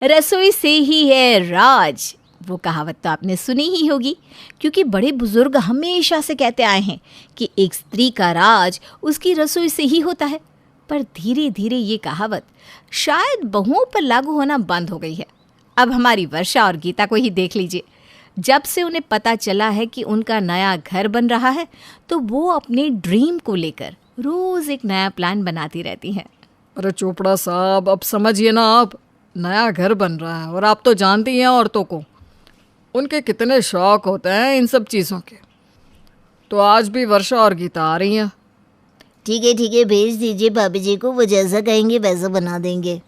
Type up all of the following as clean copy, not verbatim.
रसोई से ही है राज। वो कहावत तो आपने सुनी ही होगी, क्योंकि बड़े बुजुर्ग हमेशा से कहते आए हैं कि एक स्त्री का राज उसकी रसोई से ही होता है। पर धीरे धीरे ये कहावत शायद बहुओं पर लागू होना बंद हो गई है। अब हमारी वर्षा और गीता को ही देख लीजिए। जब से उन्हें पता चला है कि उनका नया घर बन रहा है, तो वो अपने ड्रीम को लेकर रोज एक नया प्लान बनाती रहती हैं। अरे चोपड़ा साहब, अब समझिए ना, आप नया घर बन रहा है और आप तो जानती हैं औरतों को, उनके कितने शौक होते हैं इन सब चीज़ों के। तो आज भी वर्षा और गीता आ रही हैं। ठीक है, भेज दीजिए भाभी जी को, वो जैसा कहेंगे वैसा बना देंगे।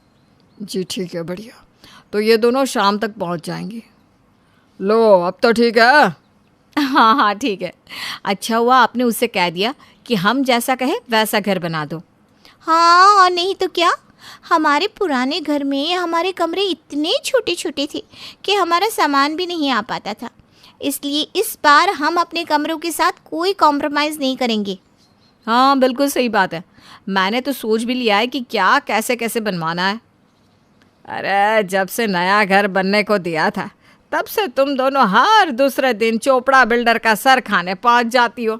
जी ठीक है, बढ़िया। तो ये दोनों शाम तक पहुंच जाएंगी। लो अब तो ठीक है। हाँ हाँ ठीक है। अच्छा हुआ आपने उससे कह दिया कि हम जैसा कहे वैसा घर बना दो। हाँ, और नहीं तो क्या, हमारे पुराने घर में हमारे कमरे इतने छोटे छोटे थे कि हमारा सामान भी नहीं आ पाता था। इसलिए इस बार हम अपने कमरों के साथ कोई कॉम्प्रोमाइज़ नहीं करेंगे। हाँ बिल्कुल सही बात है। मैंने तो सोच भी लिया है कि क्या कैसे कैसे बनवाना है। अरे जब से नया घर बनने को दिया था, तब से तुम दोनों हर दूसरे दिन चोपड़ा बिल्डर का सर खाने पहुंच जाती हो।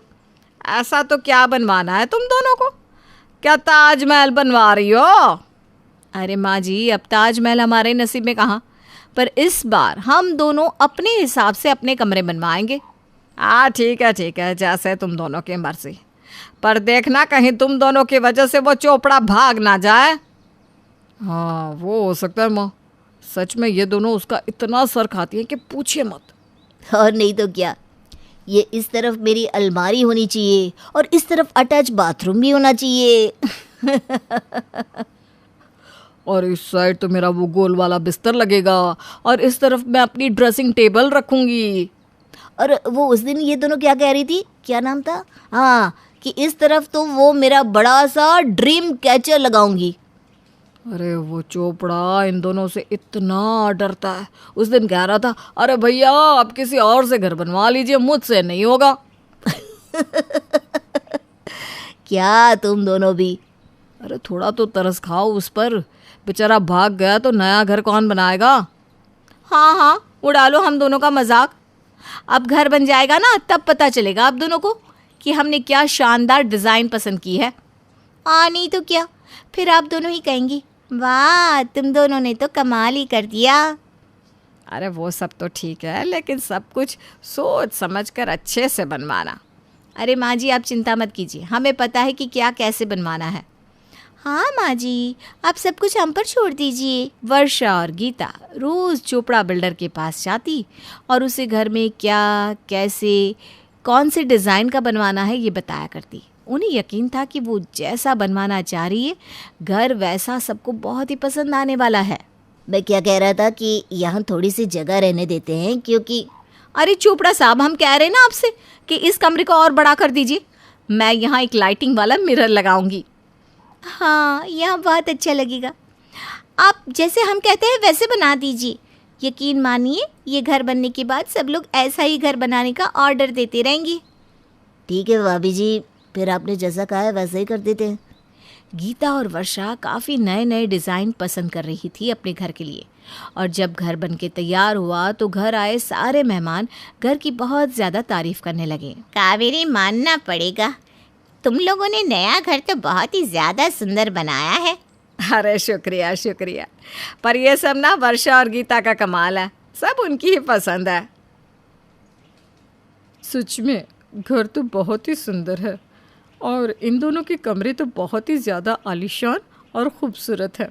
ऐसा तो क्या बनवाना है तुम दोनों को? क्या ताजमहल बनवा रही हो? अरे माँ जी, अब ताजमहल हमारे नसीब में कहाँ, पर इस बार हम दोनों अपने हिसाब से अपने कमरे बनवाएंगे। हाँ ठीक है, जैसे तुम दोनों की मर्जी। पर देखना कहीं तुम दोनों की वजह से वो चोपड़ा भाग ना जाए। हाँ वो हो सकता है माँ। सच में ये दोनों उसका इतना सर खाती हैं कि पूछिए मत। और नहीं तो क्या, ये इस तरफ मेरी अलमारी होनी चाहिए और इस तरफ अटैच बाथरूम भी होना चाहिए। और इस साइड तो मेरा वो गोल वाला बिस्तर लगेगा और इस तरफ मैं अपनी ड्रेसिंग टेबल रखूँगी। और वो उस दिन ये दोनों क्या कह रही थी, क्या नाम था, हाँ, कि इस तरफ तो वो मेरा बड़ा सा ड्रीम कैचर लगाऊंगी। अरे वो चोपड़ा इन दोनों से इतना डरता है। उस दिन कह रहा था, अरे भैया आप किसी और से घर बनवा लीजिए, मुझसे नहीं होगा। क्या तुम दोनों भी। अरे थोड़ा तो तरस खाओ उस पर, बेचारा भाग गया तो नया घर कौन बनाएगा। हाँ हाँ, उड़ा लो हम दोनों का मजाक। अब घर बन जाएगा ना, तब पता चलेगा आप दोनों को कि हमने क्या शानदार डिज़ाइन पसंद की है। नहीं तो क्या, फिर आप दोनों ही कहेंगी, वाह तुम दोनों ने तो कमाल ही कर दिया। अरे वो सब तो ठीक है, लेकिन सब कुछ सोच समझ कर अच्छे से बनवाना। अरे माँ जी आप चिंता मत कीजिए, हमें पता है कि क्या कैसे बनवाना है। हाँ माँ जी, आप सब कुछ हम पर छोड़ दीजिए। वर्षा और गीता रोज़ चोपड़ा बिल्डर के पास जाती और उसे घर में क्या कैसे कौन से डिज़ाइन का बनवाना है ये बताया करती। उन्हें यकीन था कि वो जैसा बनवाना चाह रही है, घर वैसा सबको बहुत ही पसंद आने वाला है। मैं क्या कह रहा था कि यहाँ थोड़ी सी जगह रहने देते हैं, क्योंकि अरे चोपड़ा साहब, हम कह रहे हैं ना आपसे कि इस कमरे को और बड़ा कर दीजिए। मैं यहाँ एक लाइटिंग वाला मिरर लगाऊंगी। हाँ यहाँ बहुत अच्छा लगेगा। आप जैसे हम कहते हैं वैसे बना दीजिए। यकीन मानिए, ये घर बनने के बाद सब लोग ऐसा ही घर बनाने का ऑर्डर देते रहेंगे। ठीक है भाभी जी, फिर आपने जैसा कहा है वैसा ही कर देते हैं। गीता और वर्षा काफ़ी नए नए डिज़ाइन पसंद कर रही थी अपने घर के लिए, और जब घर बनके तैयार हुआ तो घर आए सारे मेहमान घर की बहुत ज़्यादा तारीफ करने लगे। कावेरी, मानना पड़ेगा, तुम लोगों ने नया घर तो बहुत ही ज़्यादा सुंदर बनाया है। अरे शुक्रिया शुक्रिया, पर ये सब ना वर्षा और गीता का कमाल है, सब उनकी ही पसंद है। सच में घर तो बहुत ही सुंदर है और इन दोनों के कमरे तो बहुत ही ज़्यादा आलीशान और खूबसूरत है।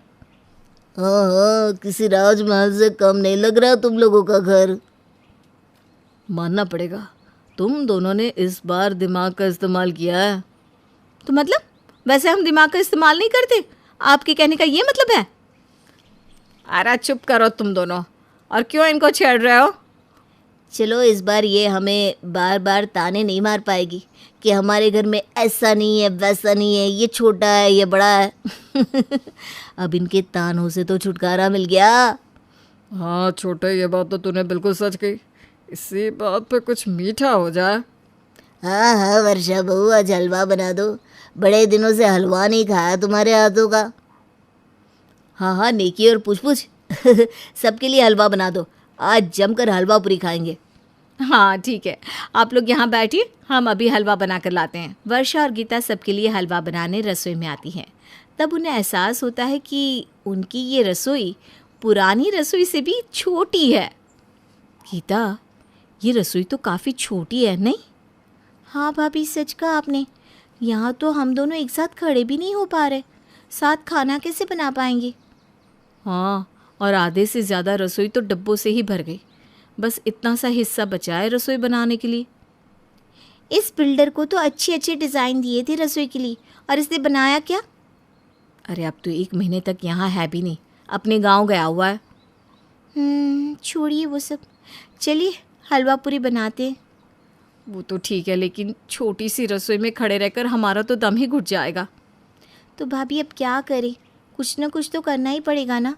हाँ, किसी राजमहल से कम नहीं लग रहा तुम लोगों का घर। मानना पड़ेगा, तुम दोनों ने इस बार दिमाग का इस्तेमाल किया है। तो मतलब, वैसे हम दिमाग का इस्तेमाल नहीं करते, आपके कहने का ये मतलब है? अरे चुप करो तुम दोनों, और क्यों इनको छेड़ रहे हो? चलो इस बार ये हमें बार बार ताने नहीं मार पाएगी कि हमारे घर में ऐसा नहीं है वैसा नहीं है, ये छोटा है ये बड़ा है। अब इनके तानों से तो छुटकारा मिल गया। हाँ छोटे, ये बात तो तूने बिल्कुल सच कही। इसी बात पे कुछ मीठा हो जाए। हाँ हाँ वर्षा बहू, आज हलवा बना दो, बड़े दिनों से हलवा नहीं खाया तुम्हारे हाथों का। हाँ हाँ नेकी और पूछ पूछ। सबके लिए हलवा बना दो, आज जमकर हलवा पूरी खाएंगे। हाँ ठीक है, आप लोग यहाँ बैठिए, हम अभी हलवा बना कर लाते हैं। वर्षा और गीता सबके लिए हलवा बनाने रसोई में आती हैं। तब उन्हें एहसास होता है कि उनकी ये रसोई पुरानी रसोई से भी छोटी है। गीता, ये रसोई तो काफ़ी छोटी है नहीं? हाँ भाभी, सच कहा आपने। यहाँ तो हम दोनों एक साथ खड़े भी नहीं हो पा रहे, साथ खाना कैसे बना पाएंगे? हाँ, और आधे से ज़्यादा रसोई तो डब्बों से ही भर गई। बस इतना सा हिस्सा बचा है रसोई बनाने के लिए। इस बिल्डर को तो अच्छे अच्छे डिज़ाइन दिए थे रसोई के लिए, और इसने बनाया क्या? अरे अब तो 1 महीने तक यहाँ है भी नहीं, अपने गांव गया हुआ है। छोड़िए वो सब, चलिए हलवा पूरी बनाते हैं। वो तो ठीक है, लेकिन छोटी सी रसोई में खड़े रहकर हमारा तो दम ही घुट जाएगा। तो भाभी अब क्या करें, कुछ ना कुछ तो करना ही पड़ेगा ना।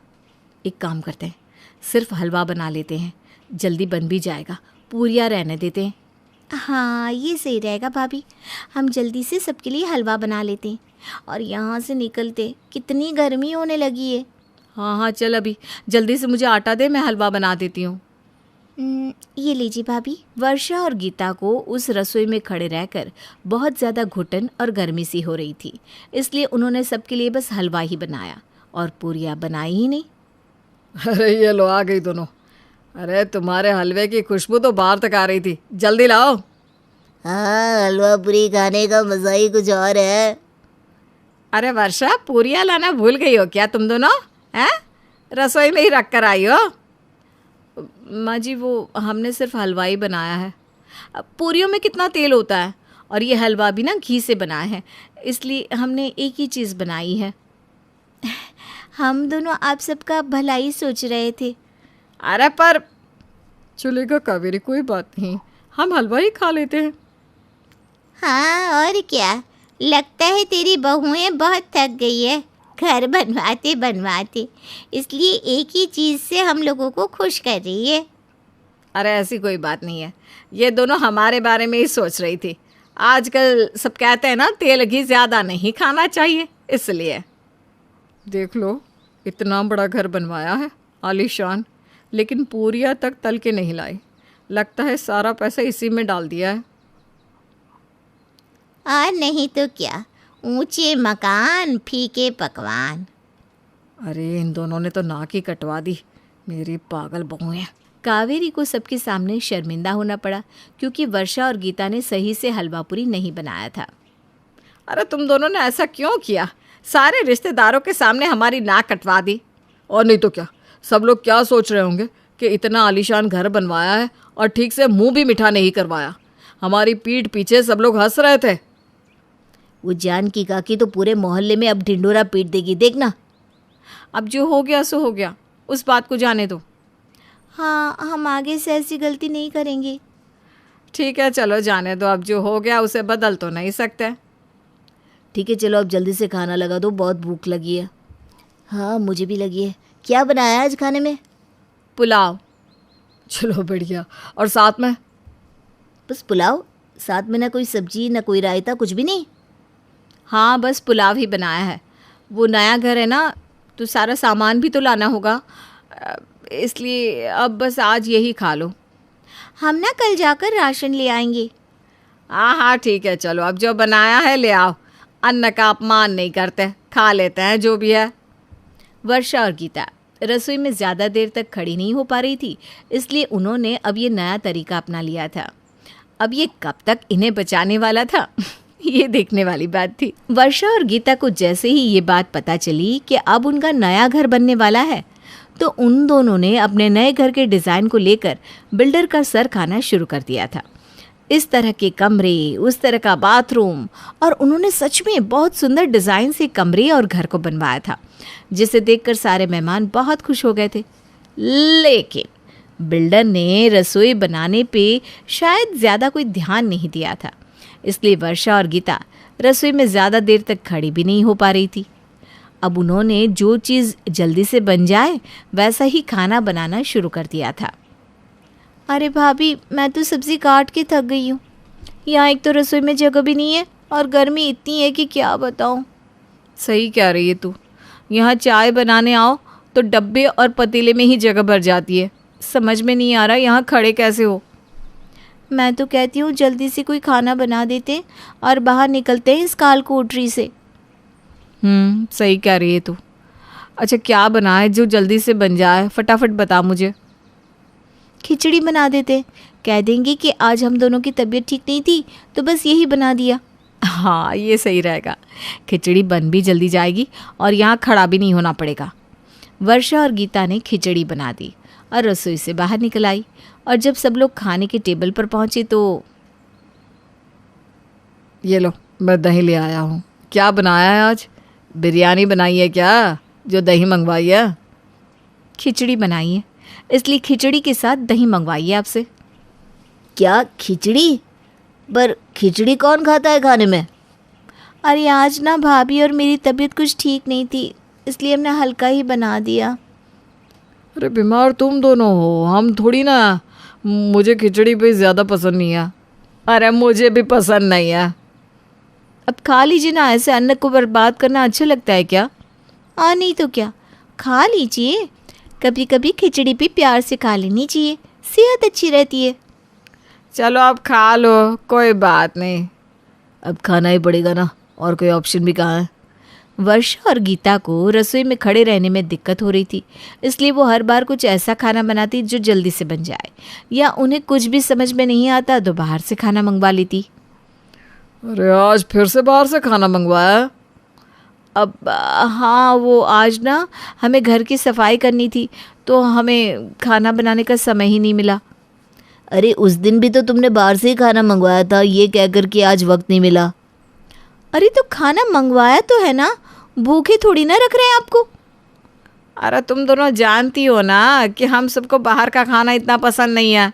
एक काम करते हैं, सिर्फ हलवा बना लेते हैं, जल्दी बन भी जाएगा, पूरियाँ रहने देते हैं। हाँ ये सही रहेगा भाभी, हम जल्दी से सबके लिए हलवा बना लेते हैं और यहाँ से निकलते। कितनी गर्मी होने लगी है। हाँ हाँ चल, अभी जल्दी से मुझे आटा दे, मैं हलवा बना देती हूँ। ये लीजिए भाभी। वर्षा और गीता को उस रसोई में खड़े रहकर बहुत ज़्यादा घुटन और गर्मी सी हो रही थी, इसलिए उन्होंने सबके लिए बस हलवा ही बनाया और पूरियाँ बनाई ही नहीं। अरे ये लो आ गई दोनों। अरे तुम्हारे हलवे की खुशबू तो बाहर तक आ रही थी, जल्दी लाओ। हाँ, हलवा पूरी खाने का मज़ा ही कुछ और है। अरे वर्षा, पूरियाँ लाना भूल गई हो क्या तुम दोनों? हैं, रसोई में ही रख कर आई हो? माँ जी, वो हमने सिर्फ हलवा ही बनाया है। अब पूरियों में कितना तेल होता है, और ये हलवा भी ना घी से बना है, इसलिए हमने एक ही चीज़ बनाई है। हम दोनों आप सबका भलाई सोच रहे थे। अरे पर चलेगा कावेरी, कोई बात नहीं, हम हलवा ही खा लेते हैं। हाँ और क्या, लगता है तेरी बहुएं बहुत थक गई है घर बनवाते बनवाते, इसलिए एक ही चीज़ से हम लोगों को खुश कर रही है। अरे ऐसी कोई बात नहीं है, ये दोनों हमारे बारे में ही सोच रही थी। आजकल सब कहते हैं ना, तेल घी ज़्यादा नहीं खाना चाहिए, इसलिए। देख लो, इतना बड़ा घर बनवाया है आलीशान, लेकिन पूरियाँ तक तल के नहीं लाई। लगता है सारा पैसा इसी में डाल दिया है। और नहीं तो क्या, ऊंचे मकान फीके पकवान। अरे इन दोनों ने तो नाक ही कटवा दी, मेरी पागल बहुएं। कावेरी को सबके सामने शर्मिंदा होना पड़ा, क्योंकि वर्षा और गीता ने सही से हलवा पूरी नहीं बनाया था। अरे तुम दोनों ने ऐसा क्यों किया? सारे रिश्तेदारों के सामने हमारी नाक कटवा दी। और नहीं तो क्या, सब लोग क्या सोच रहे होंगे कि इतना आलीशान घर बनवाया है और ठीक से मुंह भी मीठा नहीं करवाया। हमारी पीठ पीछे सब लोग हंस रहे थे। वो जानकी काकी तो पूरे मोहल्ले में अब ढिंडोरा पीट देगी, देखना। अब जो हो गया सो हो गया, उस बात को जाने दो। हाँ, हम आगे से ऐसी गलती नहीं करेंगे। ठीक है चलो जाने दो, अब जो हो गया उसे बदल तो नहीं सकते। ठीक है चलो, अब जल्दी से खाना लगा दो, बहुत भूख लगी है। हाँ मुझे भी लगी है। क्या बनाया आज खाने में? पुलाव। चलो बढ़िया। और साथ में? बस पुलाव, साथ में ना कोई सब्जी ना कोई रायता, कुछ भी नहीं? हाँ बस पुलाव ही बनाया है। वो नया घर है ना, तो सारा सामान भी तो लाना होगा, इसलिए अब बस आज यही खा लो। हम ना कल जाकर राशन ले आएंगे। हाँ हाँ ठीक है, चलो अब जो बनाया है ले आओ। अन्न का अपमान नहीं करते, खा लेते हैं जो भी है। वर्षा और गीता रसोई में ज़्यादा देर तक खड़ी नहीं हो पा रही थी, इसलिए उन्होंने अब ये नया तरीका अपना लिया था। अब ये कब तक इन्हें बचाने वाला था ये देखने वाली बात थी। वर्षा और गीता को जैसे ही ये बात पता चली कि अब उनका नया घर बनने वाला है, तो उन दोनों ने अपने नए घर के डिज़ाइन को लेकर बिल्डर का सर खाना शुरू कर दिया था। इस तरह के कमरे, उस तरह का बाथरूम, और उन्होंने सच में बहुत सुंदर डिज़ाइन से कमरे और घर को बनवाया था, जिसे देखकर सारे मेहमान बहुत खुश हो गए थे। लेकिन बिल्डर ने रसोई बनाने पे शायद ज़्यादा कोई ध्यान नहीं दिया था, इसलिए वर्षा और गीता रसोई में ज़्यादा देर तक खड़ी भी नहीं हो पा रही थी। अब उन्होंने जो चीज़ जल्दी से बन जाए वैसा ही खाना बनाना शुरू कर दिया था। अरे भाभी, मैं तो सब्ज़ी काट के थक गई हूँ। यहाँ एक तो रसोई में जगह भी नहीं है और गर्मी इतनी है कि क्या बताऊँ। सही कह रही है तू। यहाँ चाय बनाने आओ तो डब्बे और पतीले में ही जगह भर जाती है। समझ में नहीं आ रहा यहाँ खड़े कैसे हो। मैं तो कहती हूँ जल्दी से कोई खाना बना देते और बाहर निकलते हैं इस काल कोठरी से। सही कह रही है तू। अच्छा क्या बनाए जो जल्दी से बन जाए, फटाफट बता मुझे। खिचड़ी बना देते, कह देंगे कि आज हम दोनों की तबीयत ठीक नहीं थी तो बस यही बना दिया। हाँ ये सही रहेगा, खिचड़ी बन भी जल्दी जाएगी और यहाँ खड़ा भी नहीं होना पड़ेगा। वर्षा और गीता ने खिचड़ी बना दी और रसोई से बाहर निकल आई। और जब सब लोग खाने के टेबल पर पहुँचे तो ये लो मैं दही ले आया हूँ। क्या बनाया है आज? बिरयानी बनाई है क्या जो दही मंगवाई है? खिचड़ी बनाई है, इसलिए खिचड़ी के साथ दही मंगवाई है आपसे। क्या खिचड़ी? पर खिचड़ी कौन खाता है खाने में? अरे आज ना भाभी और मेरी तबीयत कुछ ठीक नहीं थी, इसलिए हमने हल्का ही बना दिया। अरे बीमार तुम दोनों हो, हम थोड़ी ना। मुझे खिचड़ी भी ज़्यादा पसंद नहीं है। अरे मुझे भी पसंद नहीं है। अब खा लीजिए ना, ऐसे अन्न को बर्बाद करना अच्छा लगता है क्या? नहीं तो क्या, खा लीजिए। कभी कभी खिचड़ी भी प्यार से खा लेनी चाहिए, सेहत अच्छी रहती है। चलो अब खा लो, कोई बात नहीं। अब खाना ही पड़ेगा ना, और कोई ऑप्शन भी कहाँ है। वर्षा और गीता को रसोई में खड़े रहने में दिक्कत हो रही थी, इसलिए वो हर बार कुछ ऐसा खाना बनाती जो जल्दी से बन जाए, या उन्हें कुछ भी समझ में नहीं आता तो बाहर से खाना मंगवा लेती। अरे आज फिर से बाहर से खाना मंगवाया? अब हाँ, वो आज ना हमें घर की सफाई करनी थी तो हमें खाना बनाने का समय ही नहीं मिला। अरे उस दिन भी तो तुमने बाहर से ही खाना मंगवाया था, ये कहकर कि आज वक्त नहीं मिला। अरे तो खाना मंगवाया तो है ना, भूखे थोड़ी ना रख रहे हैं आपको। अरे तुम दोनों जानती हो ना कि हम सबको बाहर का खाना इतना पसंद नहीं है।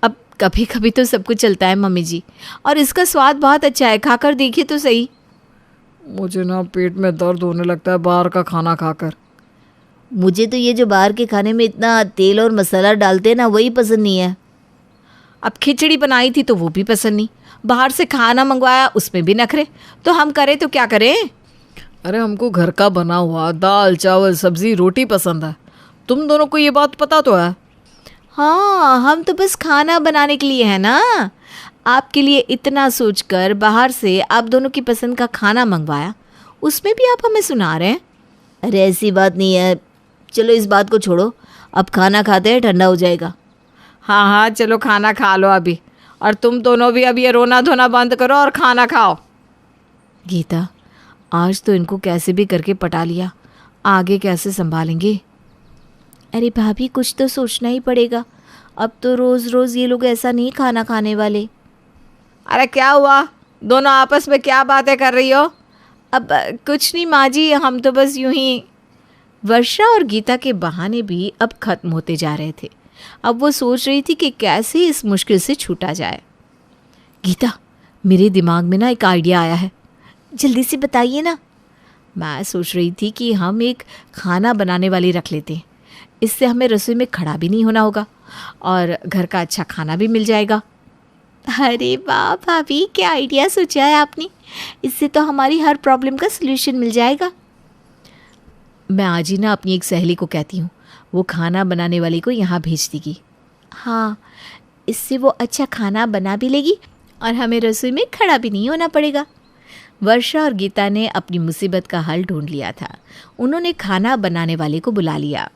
अब कभी कभी तो सब कुछ चलता है मम्मी जी, और इसका स्वाद बहुत अच्छा है, खाकर देखिए तो सही। मुझे ना पेट में दर्द होने लगता है बाहर का खाना खाकर। मुझे तो ये जो बाहर के खाने में इतना तेल और मसाला डालते हैं ना, वही पसंद नहीं है। अब खिचड़ी बनाई थी तो वो भी पसंद नहीं, बाहर से खाना मंगवाया उसमें भी नखरे, तो हम करें तो क्या करें। अरे हमको घर का बना हुआ दाल चावल सब्जी रोटी पसंद है। तुम दोनों को ये बात पता तो है। हाँ, हम तो बस खाना बनाने के लिए है ना। आपके लिए इतना सोचकर बाहर से आप दोनों की पसंद का खाना मंगवाया, उसमें भी आप हमें सुना रहे हैं। अरे ऐसी बात नहीं है, चलो इस बात को छोड़ो, अब खाना खाते हैं, ठंडा हो जाएगा। हाँ हाँ चलो खाना खा लो अभी, और तुम दोनों भी अब ये रोना धोना बंद करो और खाना खाओ। गीता, आज तो इनको कैसे भी करके पटा लिया, आगे कैसे संभालेंगे? अरे भाभी कुछ तो सोचना ही पड़ेगा, अब तो रोज़ रोज़ ये लोग ऐसा नहीं खाना खाने वाले। अरे क्या हुआ, दोनों आपस में क्या बातें कर रही हो? अब कुछ नहीं माँ जी, हम तो बस यूं ही। वर्षा और गीता के बहाने भी अब खत्म होते जा रहे थे। अब वो सोच रही थी कि कैसे इस मुश्किल से छूटा जाए। गीता, मेरे दिमाग में ना एक आइडिया आया है, जल्दी से बताइए ना। मैं सोच रही थी कि हम एक खाना बनाने वाली रख लेते हैं, इससे हमें रसोई में खड़ा भी नहीं होना होगा और घर का अच्छा खाना भी मिल जाएगा। अरे वाह भाभी, क्या आइडिया सोचा है आपने, इससे तो हमारी हर प्रॉब्लम का सलूशन मिल जाएगा। मैं आज ही ना अपनी एक सहेली को कहती हूँ, वो खाना बनाने वाली को यहाँ भेज देगी। हाँ, इससे वो अच्छा खाना बना भी लेगी और हमें रसोई में खड़ा भी नहीं होना पड़ेगा। वर्षा और गीता ने अपनी मुसीबत का हल ढूंढ लिया था। उन्होंने खाना बनाने वाले को बुला लिया।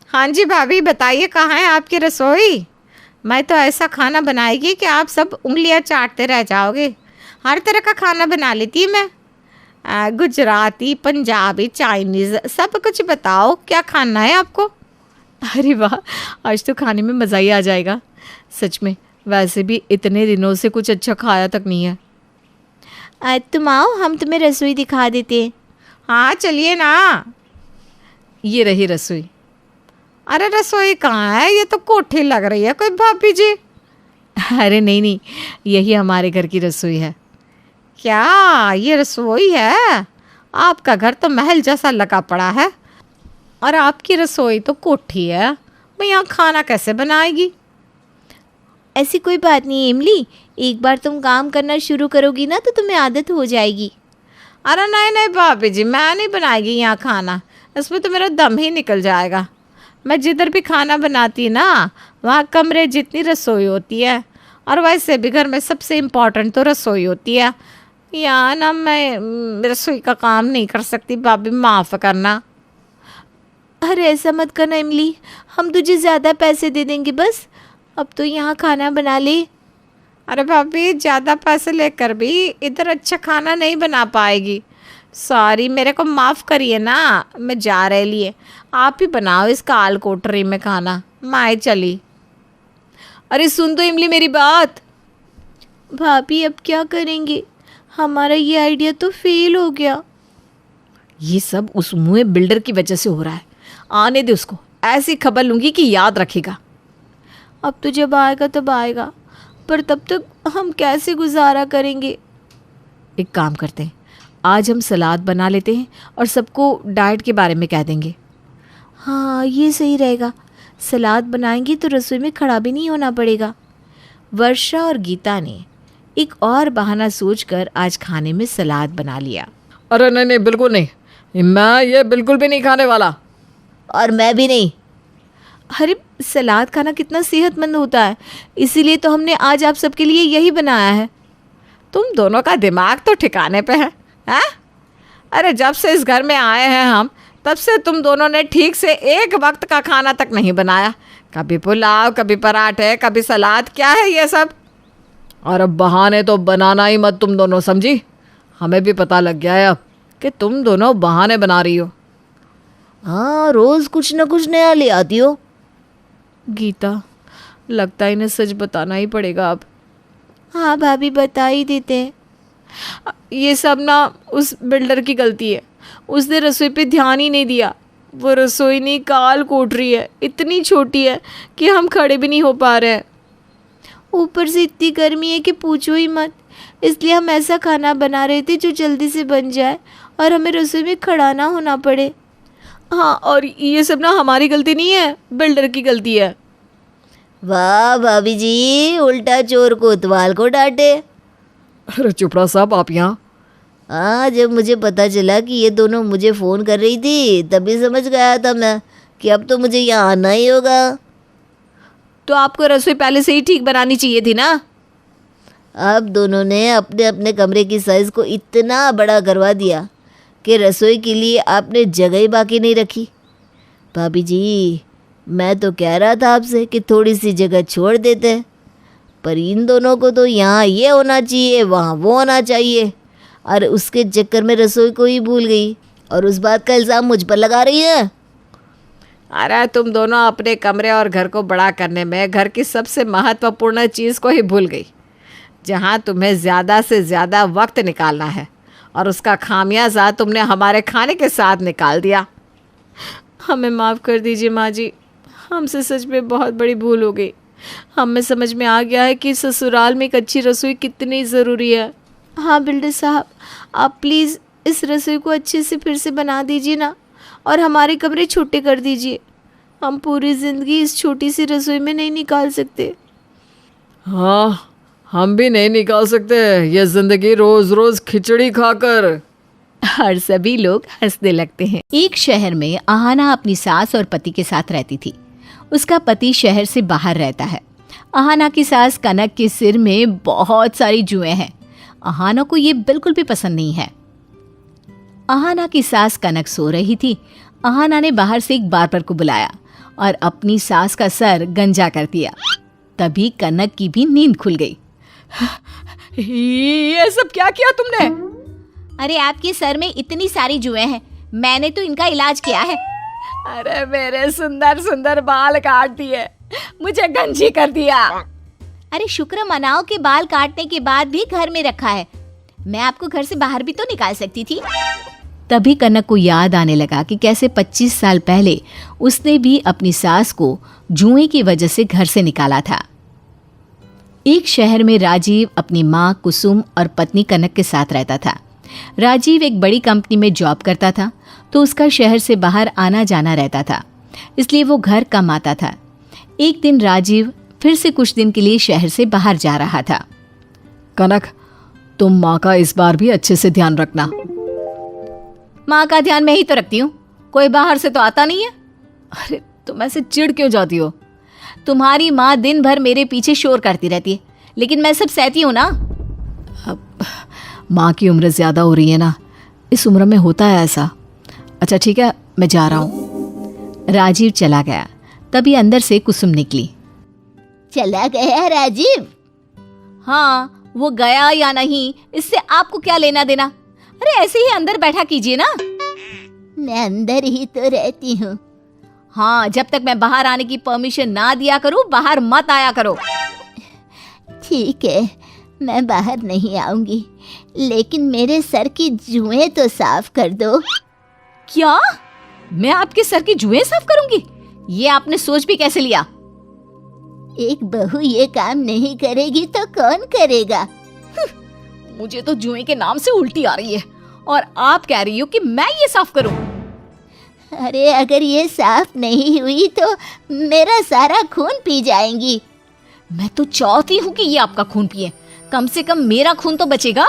हाँ जी भाभी बताइए, कहाँ है आपकी रसोई? मैं तो ऐसा खाना बनाएगी कि आप सब उंगलियां चाटते रह जाओगे। हर तरह का खाना बना लेती है मैं, गुजराती, पंजाबी, चाइनीज़, सब कुछ बताओ क्या खाना है आपको। अरे वाह, आज तो खाने में मज़ा ही आ जाएगा सच में। वैसे भी इतने दिनों से कुछ अच्छा खाया तक नहीं है। तुम आओ, हम तुम्हें रसोई दिखा देते हैं। हाँ चलिए ना। ये रही रसोई। अरे रसोई कहाँ है, ये तो कोठी लग रही है कोई भाभी जी। अरे नहीं नहीं, यही हमारे घर की रसोई है। क्या ये रसोई है? आपका घर तो महल जैसा लगा पड़ा है और आपकी रसोई तो कोठी है, मैं यहाँ खाना कैसे बनाएगी? ऐसी कोई बात नहीं इमली, एक बार तुम काम करना शुरू करोगी ना तो तुम्हें आदत हो जाएगी। अरे नहीं नहीं भाभी जी, मैं नहीं बनाएगी यहाँ खाना, इसमें तो मेरा दम ही निकल जाएगा। मैं जिधर भी खाना बनाती ना, वहाँ कमरे जितनी रसोई होती है, और वैसे भी घर में सबसे इम्पोर्टेंट तो रसोई होती है। यहाँ ना मैं रसोई का काम नहीं कर सकती भाभी, माफ़ करना। अरे ऐसा मत करना इमली, हम तुझे ज़्यादा पैसे दे देंगे बस, अब तो यहाँ खाना बना ले। अरे भाभी, ज़्यादा पैसे लेकर भी इधर अच्छा खाना नहीं बना पाएगी। सॉरी, मेरे को माफ़ करिए ना, मैं जा रहे लिए, आप ही बनाओ इस काल कोठरी में खाना, मैं चली। अरे सुन तो इमली मेरी बात। भाभी अब क्या करेंगे, हमारा ये आइडिया तो फेल हो गया। ये सब उस मुँह बिल्डर की वजह से हो रहा है, आने दे उसको, ऐसी खबर लूँगी कि याद रखेगा। अब तो जब आएगा तब आएगा, पर तब तक हम कैसे गुजारा करेंगे। एक काम करते हैं, आज हम सलाद बना लेते हैं और सबको डाइट के बारे में कह देंगे। हाँ ये सही रहेगा, सलाद बनाएंगे तो रसोई में खड़ा भी नहीं होना पड़ेगा। वर्षा और गीता ने एक और बहाना सोचकर आज खाने में सलाद बना लिया। अरे नहीं नहीं, बिल्कुल नहीं, मैं ये बिल्कुल भी नहीं खाने वाला। और मैं भी नहीं। अरे सलाद खाना कितना सेहतमंद होता है, इसीलिए तो हमने आज आप सबके लिए यही बनाया है। तुम दोनों का दिमाग तो ठिकाने पे है, हैं? अरे जब से इस घर में आए हैं हम, तब से तुम दोनों ने ठीक से एक वक्त का खाना तक नहीं बनाया। कभी पुलाव, कभी पराठे, कभी सलाद, क्या है ये सब? और अब बहाने तो बनाना ही मत तुम दोनों, समझी? हमें भी पता लग गया है अब कि तुम दोनों बहाने बना रही हो। हाँ, रोज़ कुछ न कुछ नया ले आती हो। गीता, लगता है इन्हें सच बताना ही पड़ेगा अब। हाँ भाभी, बता ही देते हैं। ये सब ना उस बिल्डर की गलती है, उसने रसोई पे ध्यान ही नहीं दिया। वो रसोई नहीं, काल कोठरी है, इतनी छोटी है कि हम खड़े भी नहीं हो पा रहे हैं। ऊपर से इतनी गर्मी है कि पूछो ही मत, इसलिए हम ऐसा खाना बना रहे थे जो जल्दी से बन जाए और हमें रसोई में खड़ा ना होना पड़े। हाँ, और ये सब ना हमारी गलती नहीं है, बिल्डर की गलती है। वाह भाभी जी, उल्टा चोर कोतवाल को डांटे। अरे चुपड़ा साहब, आप यहाँ। हाँ, जब मुझे पता चला कि ये दोनों मुझे फ़ोन कर रही थी तभी समझ गया था मैं कि अब तो मुझे यहाँ आना ही होगा। तो आपको रसोई पहले से ही ठीक बनानी चाहिए थी ना। अब दोनों ने अपने अपने कमरे की साइज़ को इतना बड़ा करवा दिया कि रसोई के लिए आपने जगह ही बाकी नहीं रखी। भाभी जी, मैं तो कह रहा था आपसे कि थोड़ी सी जगह छोड़ देते, पर इन दोनों को तो यहाँ ये होना चाहिए, वहाँ वो होना चाहिए, और उसके चक्कर में रसोई को ही भूल गई और उस बात का इल्ज़ाम मुझ पर लगा रही है। अरे तुम दोनों अपने कमरे और घर को बड़ा करने में घर की सबसे महत्वपूर्ण चीज़ को ही भूल गई, जहाँ तुम्हें ज़्यादा से ज़्यादा वक्त निकालना है, और उसका खामियाजा तुमने हमारे खाने के साथ निकाल दिया। हमें माफ़ कर दीजिए माँ जी, हमसे सच में बहुत बड़ी भूल हो गई। हमें समझ में आ गया है कि ससुराल में एक अच्छी रसोई कितनी ज़रूरी है। हाँ बिल्डर साहब, आप प्लीज़ इस रसोई को अच्छे से फिर से बना दीजिए ना, और हमारे कमरे छोटे कर दीजिए। हम पूरी ज़िंदगी इस छोटी सी रसोई में नहीं निकाल सकते। हाँ, हम भी नहीं निकाल सकते ये ज़िंदगी रोज़ रोज़ खिचड़ी खाकर। और सभी लोग हंसने लगते हैं। एक शहर में आहाना अपनी सास और पति के साथ रहती थी। उसका पति शहर से बाहर रहता है। आहाना की सास कनक के सिर में बहुत सारी जुएं हैं। आहाना को ये बिल्कुल भी पसंद नहीं है। आहाना की सास कनक सो रही थी। आहाना ने बाहर से एक बार्बर को बुलाया और अपनी सास का सर गंजा कर दिया। तभी कनक की भी नींद खुल गई। ये सब क्या किया तुमने? अरे आपके सर में इतनी सारी जुएं हैं, मैंने तो इनका इलाज किया है। अरे मेरे सुंदर सुंदर बाल काट दिए, मुझे गंजी कर दिया। अरे शुक्र मनाओ कि बाल काटने के बाद भी घर में रखा है, मैं आपको घर से बाहर भी तो निकाल सकती थी। तभी कनक को याद आने लगा कि कैसे 25 साल पहले उसने भी अपनी सास को जुएं की वजह से घर से निकाला था। एक शहर में राजीव अपनी माँ कुसुम और पत्नी कनक के साथ रहता था। राजीव एक बड़ी कंपनी में जॉब करता था, तो उसका शहर से बाहर आना जाना रहता था, इसलिए वो घर कम आता था। एक दिन राजीव फिर से कुछ दिन के लिए शहर से बाहर जा रहा था। कनक, तुम माँ का इस बार भी अच्छे से ध्यान रखना। माँ का ध्यान मैं ही तो रखती हूँ, कोई बाहर से तो आता नहीं है। अरे तुम ऐसे चिढ़ क्यों जाती हो? तुम्हारी माँ दिन भर मेरे पीछे शोर करती रहती है, लेकिन मैं सब सहती हूँ ना। अब माँ की उम्र ज़्यादा हो रही है ना, इस उम्र में होता है ऐसा। अच्छा ठीक है, मैं जा रहा हूँ। राजीव चला गया। तभी अंदर से कुसुम निकली। चला गया राजीव? हाँ, वो गया या नहीं इससे आपको क्या लेना देना? अरे ऐसे ही अंदर बैठा कीजिए ना। मैं अंदर ही तो रहती हूँ। हाँ, जब तक मैं बाहर आने की परमिशन ना दिया करूँ, बाहर मत आया करो। ठीक है, मैं बाहर नहीं आऊंगी, लेकिन मेरे सर की जुएं तो साफ कर दो। क्या? मैं आपके सर की जुएं साफ करूंगी? ये आपने सोच भी कैसे लिया? एक बहू ये काम नहीं करेगी तो कौन करेगा? मुझे तो जुएं के नाम से उल्टी आ रही है और आप कह रही हो कि मैं ये साफ करूं? अरे अगर ये साफ नहीं हुई तो मेरा सारा खून पी जाएंगी। मैं तो चाहती हूँ कि ये आपका खून पिए, कम से कम मेरा खून तो बचेगा।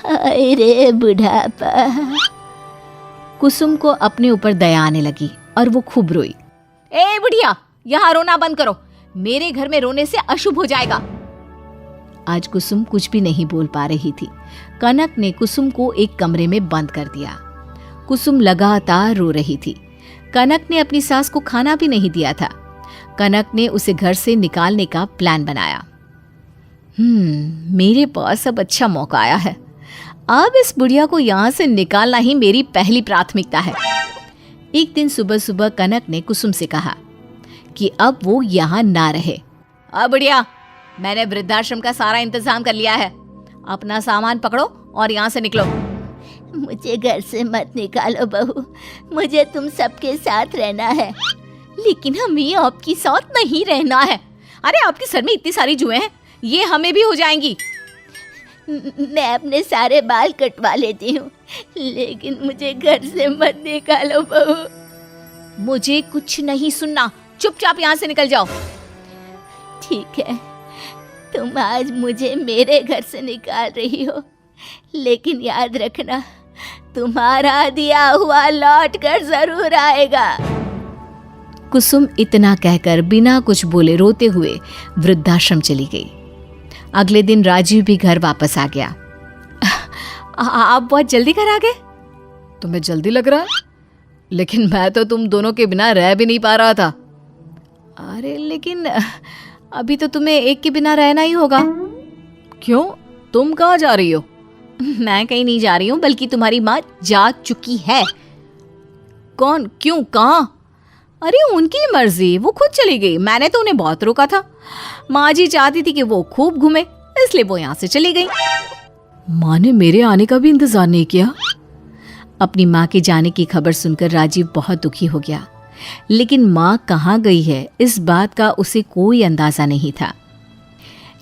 अरे बुढ़ापा। कुसुम को अपने ऊपर दया आने लगी और वो खूब रोई। ए बुढ़िया, यहाँ रोना बंद करो, मेरे घर में रोने से अशुभ हो जाएगा। आज कुसुम कुछ भी नहीं बोल पा रही थी। कनक ने कुसुम को एक कमरे में बंद कर दिया। कुसुम लगातार रो रही थी। कनक ने अपनी सास को खाना भी नहीं दिया था। कनक ने उसे घर से निकालने का प्लान बनाया। मेरे पास अब अच्छा मौका आया है। अब इस बुढ़िया को यहाँ से निकालना ही मेरी पहली प्राथमिकता है। एक दिन सुबह सुबह कनक ने कुसुम से कहा कि अब वो यहाँ ना रहे। अब बुढ़िया, मैंने वृद्धाश्रम का सारा इंतजाम कर लिया है, अपना सामान पकड़ो और यहाँ से निकलो। मुझे घर से मत निकालो बहू, मुझे तुम सबके साथ रहना है। लेकिन हमें आपकी साथ नहीं रहना है। अरे आपके सर में इतनी सारी जुएं हैं, ये हमें भी हो जाएंगी। मैं अपने सारे बाल कटवा लेती हूँ, लेकिन मुझे घर से मत निकालो बहू। मुझे कुछ नहीं सुनना, चुपचाप यहाँ से निकल जाओ। ठीक है, तुम आज मुझे मेरे घर से निकाल रही हो, लेकिन याद रखना तुम्हारा दिया हुआ लौट कर जरूर आएगा। कुसुम इतना कहकर बिना कुछ बोले रोते हुए वृद्धाश्रम चली गई। अगले दिन राजीव भी घर वापस आ गया। आप बहुत जल्दी घर आ गए। तुम्हें जल्दी लग रहा है, लेकिन मैं तो तुम दोनों के बिना रह भी नहीं पा रहा था। अरे लेकिन अभी तो तुम्हें एक के बिना रहना ही होगा। क्यों, तुम कहाँ जा रही हो? मैं कहीं नहीं जा रही हूँ, बल्कि तुम्हारी माँ जा चुकी है। कौन, क्यों, कहाँ? अरे उनकी मर्जी, वो खुद चली गई। मैंने तो उन्हें बहुत रोका था। माँ जी चाहती थी कि वो खूब घूमे, इसलिए वो यहाँ से चली गई। माँ ने मेरे आने का भी इंतजार नहीं किया। अपनी माँ के जाने की खबर सुनकर राजीव बहुत दुखी हो गया, लेकिन माँ कहाँ गई है इस बात का उसे कोई अंदाजा नहीं था।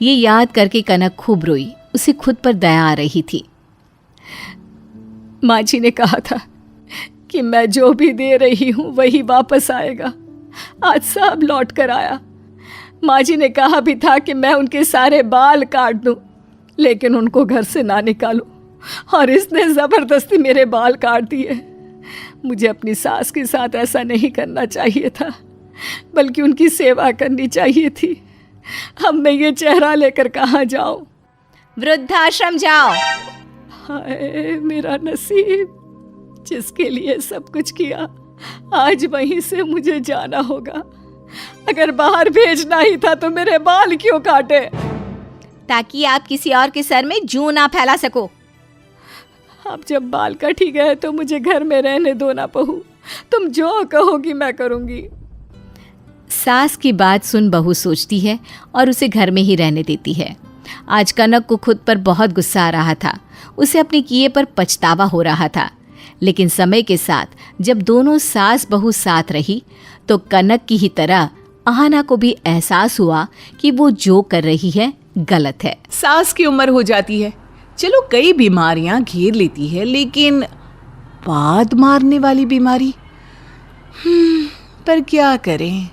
ये याद करके कनक खूब रोई। उसे खुद पर दया आ रही थी। माँ जी ने कहा था कि मैं जो भी दे रही हूँ वही वापस आएगा। आज सब लौट कर आया। माँ जी ने कहा भी था कि मैं उनके सारे बाल काट दूँ, लेकिन उनको घर से ना निकालूं, और इसने ज़बरदस्ती मेरे बाल काट दिए। मुझे अपनी सास के साथ ऐसा नहीं करना चाहिए था, बल्कि उनकी सेवा करनी चाहिए थी। अब मैं ये चेहरा लेकर कहाँ जाऊँ? वृद्धाश्रम जाओ। हाय मेरा नसीब, जिसके लिए सब कुछ किया, आज वहीं से मुझे जाना होगा। अगर बाहर भेजना ही था तो मेरे बाल क्यों काटे? ताकि आप किसी और के सर में जूं ना फैला सको। अब जब बाल कट ही गए तो मुझे घर में रहने दो ना बहू। तुम जो कहोगी मैं करूँगी। सास की बात सुन बहू सोचती है और उसे घर में ही रहने देती है। आज कनक को खुद पर बहुत गुस्सा आ रहा था। उसे अपने किए पर पछतावा हो रहा था। लेकिन समय के साथ जब दोनों सास बहू साथ रही तो कनक की ही तरह आहना को भी एहसास हुआ कि वो जो कर रही है गलत है। सास की उम्र हो जाती है, चलो कई बीमारियां घेर लेती है, लेकिन बात मारने वाली बीमारी, पर क्या करें।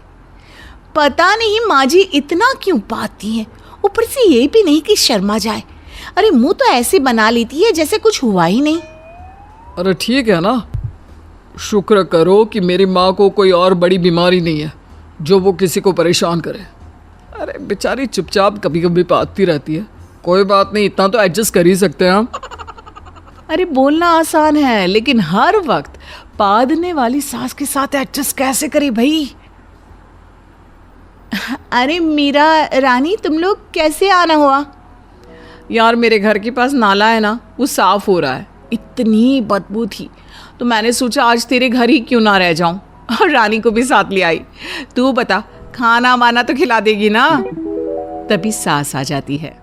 पता नहीं माँ जी इतना क्यों पाती हैं। ऊपर से ये भी नहीं कि शर्मा जाए। अरे मुंह तो ऐसे बना लेती है जैसे कुछ हुआ ही नहीं। अरे ठीक है ना, शुक्र करो कि मेरी माँ को कोई और बड़ी बीमारी नहीं है जो वो किसी को परेशान करे। अरे बेचारी चुपचाप कभी कभी पाती रहती है, कोई बात नहीं, इतना तो एडजस्ट कर ही सकते हैं हम। अरे बोलना आसान है, लेकिन हर वक्त पादने वाली सास के साथ एडजस्ट कैसे करे भाई। अरे मीरा रानी, तुम लोग कैसे आना हुआ? यार मेरे घर के पास नाला है ना, वो साफ हो रहा है, इतनी बदबू थी तो मैंने सोचा आज तेरे घर ही क्यों ना रह जाऊं, और रानी को भी साथ ले आई। तू बता, खाना वाना तो खिला देगी ना? तभी सास आ जाती है।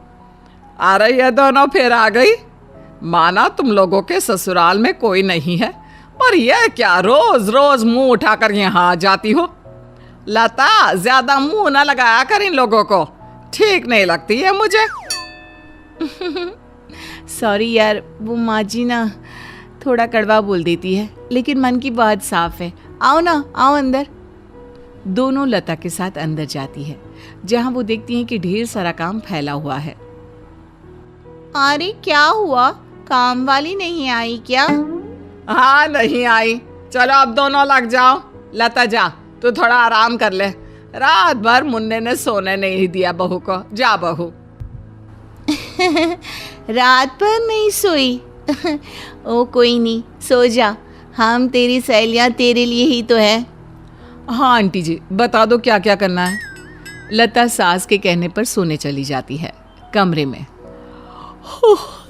आ रही है दोनों, फिर आ गई। माना तुम लोगों के ससुराल में कोई नहीं है, पर यह क्या रोज रोज मुंह उठाकर यहाँ आ जाती हो? लता, ज्यादा मुंह ना लगाया कर इन लोगों को, ठीक नहीं लगती है मुझे। सॉरी यार, वो माँ जी ना थोड़ा कड़वा बोल देती है, लेकिन मन की बात साफ है। आओ ना, आओ अंदर। दोनों लता के साथ अंदर जाती है, जहाँ वो देखती हैं कि ढेर सारा काम फैला हुआ है। अरे क्या हुआ, काम वाली नहीं आई क्या? हाँ नहीं आई, चलो अब दोनों लग जाओ। लता जा, तू थोड़ा आराम कर ले, रात भर मुन्ने ने सोने नहीं दिया बहू को। जा बहू। रात भर नहीं सोई? ओ कोई नहीं, सो जा, हम तेरी सहेलियाँ तेरे लिए ही तो है। हाँ आंटी जी, बता दो क्या क्या करना है। लता सास के कहने पर सोने चली जाती है कमरे में।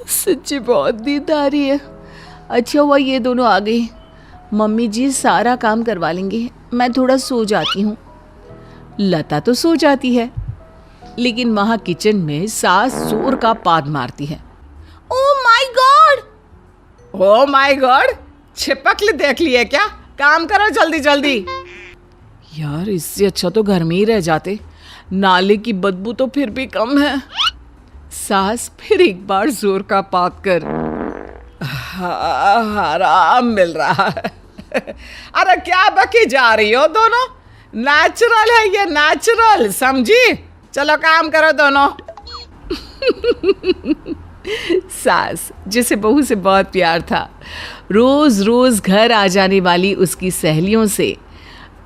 सच्ची बहुत नींद आ रही है। अच्छा हुआ ये दोनों आ गई, मम्मी जी सारा काम करवा लेंगे, मैं थोड़ा सो जाती हूँ। लता तो सो जाती है, लेकिन वहाँ किचन में सास जोर का पाद मारती है। Oh my God! Oh my God, छिपकली देख लिए क्या? काम करो जल्दी जल्दी। यार इससे अच्छा तो घर में ही रह जाते, नाले की बदबू तो फिर भी कम है। सास फिर एक बार जोर का पाद कर। आराम मिल रहा है। अरे क्या बकी जा रही हो दोनों? नेचुरल है ये, नेचुरल, समझी? चलो काम करो दोनों। सास, जिसे बहू से बहुत प्यार था, रोज रोज घर आ जाने वाली उसकी सहेलियों से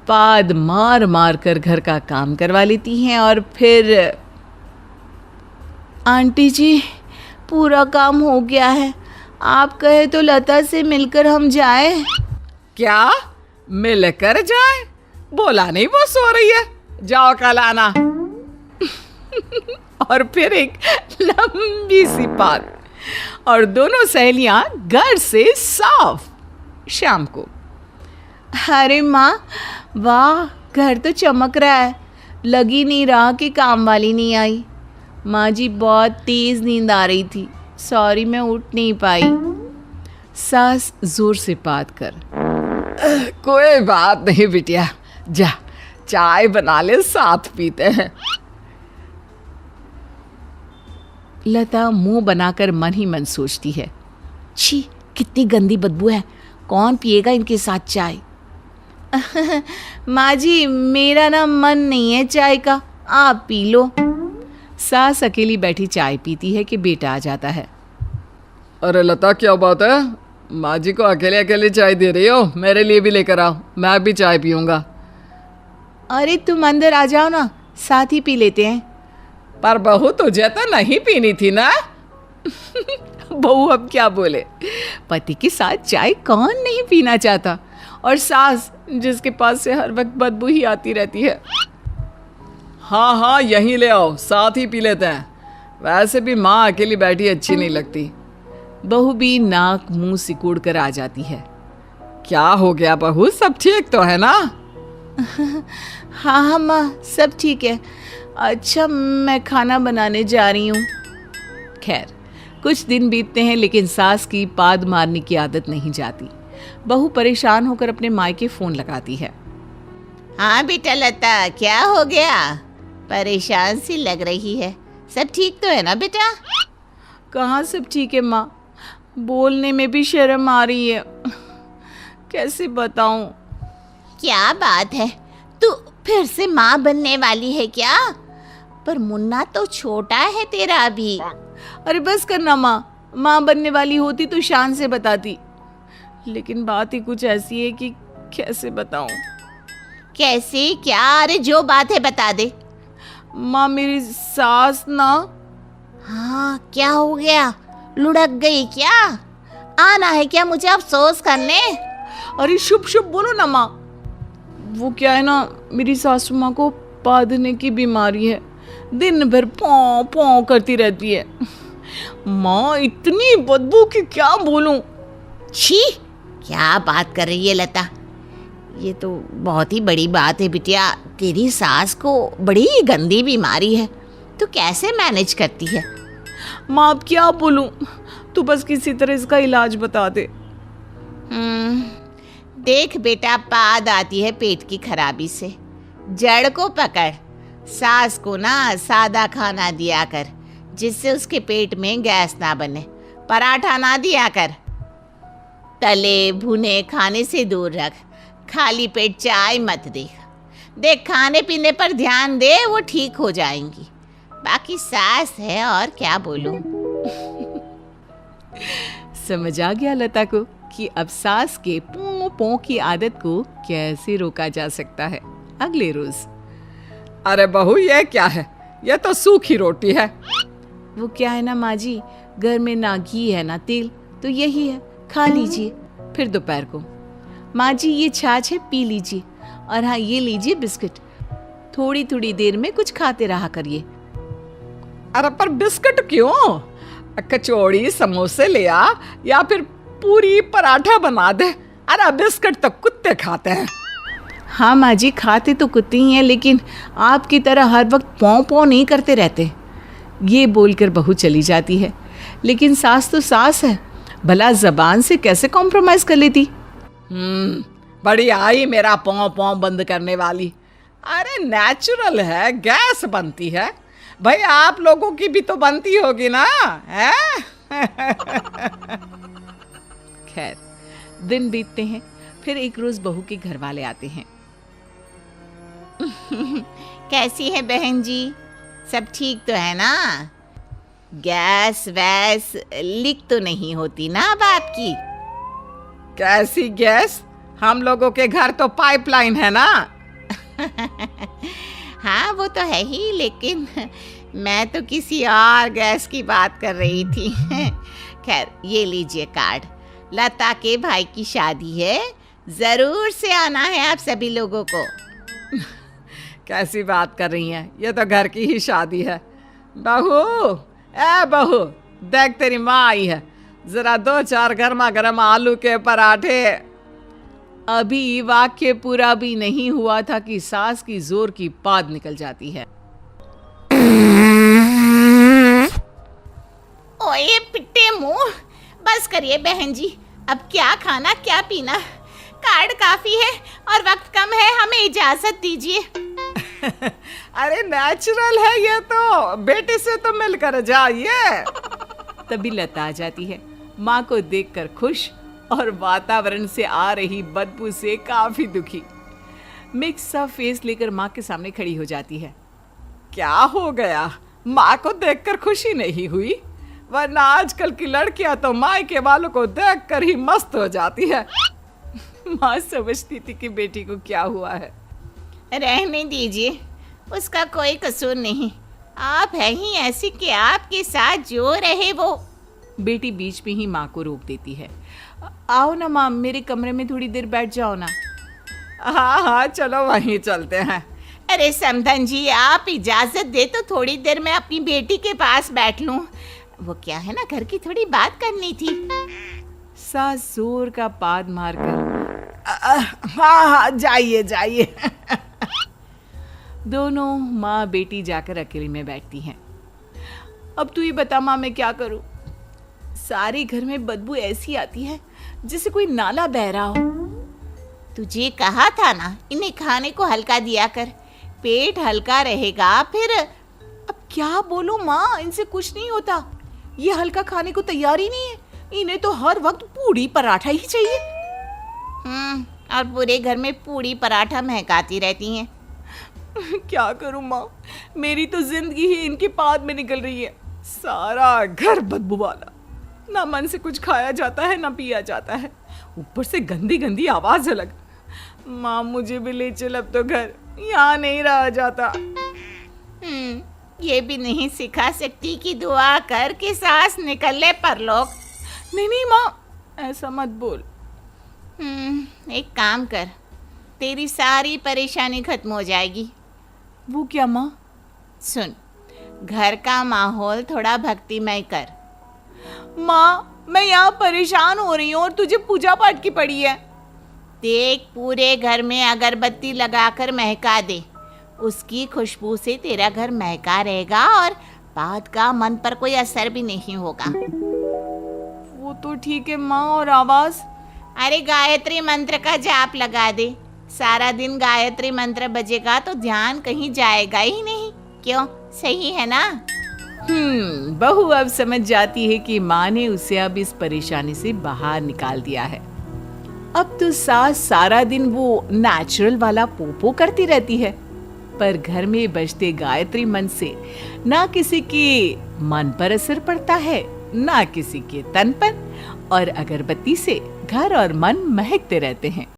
पाद मार मार कर घर का काम करवा लेती हैं। और फिर आंटी जी, पूरा काम हो गया है, आप कहे तो लता से मिलकर हम जाएं। क्या मिलकर जाए? बोला नहीं वो सो रही है, जाओ कल आना। और फिर एक लंबी सी बात, और दोनों सहेलियां घर से साफ शाम को। अरे माँ, वाह, घर तो चमक रहा है, लग ही नहीं रहा कि काम वाली नहीं आई। माँ जी बहुत तेज नींद आ रही थी, सॉरी मैं उठ नहीं पाई। सास जोर से पाद कर। कोई बात नहीं बिटिया, जा चाय बना ले, साथ पीते हैं। लता मुंह बनाकर मन ही मन सोचती है, छी कितनी गंदी बदबू है, कौन पिएगा इनके साथ चाय। माँ जी, मेरा ना मन नहीं है चाय का, आप पी लो। सास अकेली बैठी चाय पीती है कि बेटा आ जाता है। अरे लता क्या बात है, माँ जी को अकेले अकेले चाय दे रही हो? मेरे लिए भी लेकर आओ, मैं भी चाय पीऊंगा। अरे तुम अंदर आ जाओ ना, साथ ही पी लेते हैं। पर बहू तुझे तो नहीं पीनी थी ना? बहू अब क्या बोले, पति के साथ चाय कौन नहीं पीना चाहता, और सास जिसके पास से हर वक्त बदबू ही आती रहती है। हाँ हाँ यहीं ले आओ, साथ ही पी लेते हैं, वैसे भी माँ अकेली बैठी अच्छी नहीं लगती। बहू भी नाक मुंह सिकुड़ कर आ जाती है। क्या हो गया बहू, सब ठीक तो है ना? हाँ हाँ माँ, सब ठीक है। अच्छा मैं खाना बनाने जा रही हूँ। खैर कुछ दिन बीतते हैं, लेकिन सास की पाद मारने की आदत नहीं जाती। बहू परेशान होकर अपने मायके फ़ोन लगाती है। हाँ बेटा लता, क्या हो गया? परेशान सी लग रही है, सब ठीक तो है ना बेटा? कहाँ सब ठीक है माँ, बोलने में भी शर्म आ रही है, कैसे बताऊँ। क्या बात है, तू फिर से माँ बनने वाली है क्या? पर मुन्ना तो छोटा है तेरा अभी। अरे बस करना माँ, माँ बनने वाली होती तो शान से बताती, लेकिन बात ही कुछ ऐसी है कि कैसे बताऊं। कैसे क्या? अरे जो बात है बता दे। माँ मेरी सास ना, हाँ क्या हो गया? लुढ़क गई क्या? आना है क्या मुझे अफसोस करने? अरे शुभ शुभ बोलो ना माँ। वो क्या है ना, मेरी सासू माँ को पादने की बीमारी है, दिन भर पौ पौ करती रहती है। माँ इतनी बदबू कि क्या बोलूं। छी, क्या बात कर रही है लता? ये तो बहुत ही बड़ी बात है बिटिया। तेरी सास को बड़ी गंदी बीमारी है, तो कैसे मैनेज करती है? माँ अब क्या बोलूं, तू बस किसी तरह इसका इलाज बता दे। देख बेटा, पाद आती है पेट की खराबी से। जड़ को पकड़। सास को ना सादा खाना दिया कर, जिससे उसके पेट में गैस ना बने। पराठा ना दिया कर। तले भुने खाने से दूर रख। खाली पेट चाय मत दे। देख खाने पीने पर ध्यान दे, वो ठीक हो जाएंगी। बाकी सास है और क्या बोलूं। समझ आ गया लता को कि अब सास के पों पों की आदत को कैसे रोका जा सकता है। अगले रोज, अरे बहू ये क्या है? ये तो सूखी रोटी है। वो क्या है ना माँ जी, घर में ना घी है ना तेल, तो यही है, खा लीजिए। फिर दोपहर को, माँ जी ये छाछ है, पी लीजिए। और हाँ ये लीजिए बिस्किट, थोड़ी थोड़ी देर में कुछ खाते रहा करिए। अरे पर बिस्किट क्यों? कचौड़ी समोसे ले आ, या फिर पूरी पराठा बना दे। अरे बिस्किट तो कुत्ते खाते हैं। हाँ माँ जी खाते तो कुत्ते ही हैं, लेकिन आपकी तरह हर वक्त पौ पौ नहीं करते रहते। ये बोलकर बहू चली जाती है, लेकिन सास तो सास है, भला जबान से कैसे कॉम्प्रोमाइज कर लेती। बड़ी आई मेरा पौ पौ बंद करने वाली। अरे नेचुरल है, गैस बनती है भाई, आप लोगों की भी तो बनती होगी ना, है? खैर दिन बीतते हैं, फिर एक रोज बहू के घर वाले आते हैं। कैसी है बहन जी? सब ठीक तो है ना? गैस वैस लीक तो नहीं होती ना अब आपकी? कैसी गैस? हम लोगों के घर तो पाइपलाइन है ना। हाँ वो तो है ही, लेकिन मैं तो किसी और गैस की बात कर रही थी। खैर ये लीजिए कार्ड, लता के भाई की शादी है, जरूर से आना है आप सभी लोगों को। कैसी बात कर रही हैं? ये तो घर की ही शादी है। बहू, ए बहू, देख तेरी माँ आई है, जरा 2-4 गर्मा गर्म आलू के पराठे। अभी वाक्य पूरा भी नहीं हुआ था कि सास की जोर की पाद निकल जाती है। ओए पिट्टे मुंह, बस करिए बहन जी, अब क्या खाना क्या पीना। कार्ड काफी है और वक्त कम है, हमें इजाजत दीजिए। अरे नेचुरल है ये तो, बेटे से तो मिलकर जाइए। तभी लता आ जाती है, माँ को देखकर खुश और वातावरण से आ रही बदबू से काफी दुखी। मिक्स सा फेस लेकर माँ के सामने खड़ी हो जाती है। क्या हो गया? माँ को देखकर खुशी नहीं हुई? वरना आजकल की लड़कियां तो मायके वालों को देखकर ही मस्त हो जाती है। माँ समझती थी कि बेटी को क्या हुआ है। रहने दीजिए, उसका कोई कसूर नहीं। आप है ही ऐसी कि आपके साथ जो रहे वो। बेटी बीच में ही माँ को रोक देती है। आओ ना माँ, मेरे कमरे में थोड़ी देर बैठ जाओ ना। हाँ हाँ चलो वहीं चलते हैं। अरे समधन जी, आप इजाजत दे तो थोड़ी देर मैं अपनी बेटी के पास बैठ लूं। वो क्या है ना, घर की थोड़ी बात करनी थी। सास जोर का पाद मारकर हाँ हाँ जाइए जाइए। दोनों माँ बेटी जाकर अकेले में बैठती हैं। अब तू ये बता माँ, मैं क्या करूं? सारे घर में बदबू ऐसी आती है जैसे कोई नाला बह रहा हो। तुझे कहा था ना, इन्हें खाने को हल्का दिया कर, पेट हल्का रहेगा। फिर अब क्या बोलूं माँ, इनसे कुछ नहीं होता। ये हल्का खाने को तैयार ही नहीं है। इन्हें तो हर वक्त पूड़ी पराठा ही चाहिए। और पूरे घर में पूड़ी पराठा महकाती रहती हैं। क्या करूं माँ, मेरी तो जिंदगी ही इनके पाद में निकल रही है। सारा घर बदबू वाला, ना मन से कुछ खाया जाता है ना पिया जाता है। ऊपर से गंदी गंदी आवाज अलग। माँ मुझे भी ले चल अब तो घर, यहाँ नहीं रहा जाता। ये भी नहीं सिखा सकती कि दुआ कर कि सांस निकले परलोक। नहीं नहीं माँ, ऐसा मत बोल। एक काम कर, तेरी सारी परेशानी खत्म हो जाएगी। वो क्या माँ? सुन, घर का माहौल थोड़ा भक्तिमय कर। माँ मैं यहाँ परेशान हो रही हूँ और तुझे पूजा पाठ की पड़ी है। देख, पूरे घर में अगरबत्ती लगाकर महका दे, उसकी खुशबू से तेरा घर महका रहेगा और बात का मन पर कोई असर भी नहीं होगा। वो तो ठीक है माँ, और आवाज? अरे गायत्री मंत्र का जाप लगा दे, सारा दिन गायत्री मंत्र बजेगा तो ध्यान कहीं जाएगा ही नहीं। क्यों, सही है ना? बहू अब समझ जाती है कि माँ ने उसे अब इस परेशानी से बाहर निकाल दिया है। अब तो सास सारा दिन वो नेचुरल वाला पोपो करती रहती है, पर घर में बजते गायत्री मंत्र से ना किसी के मन पर असर पड़ता है, ना किसी के तन पर, और अगरबत्ती से घर और मन महकते रहते हैं।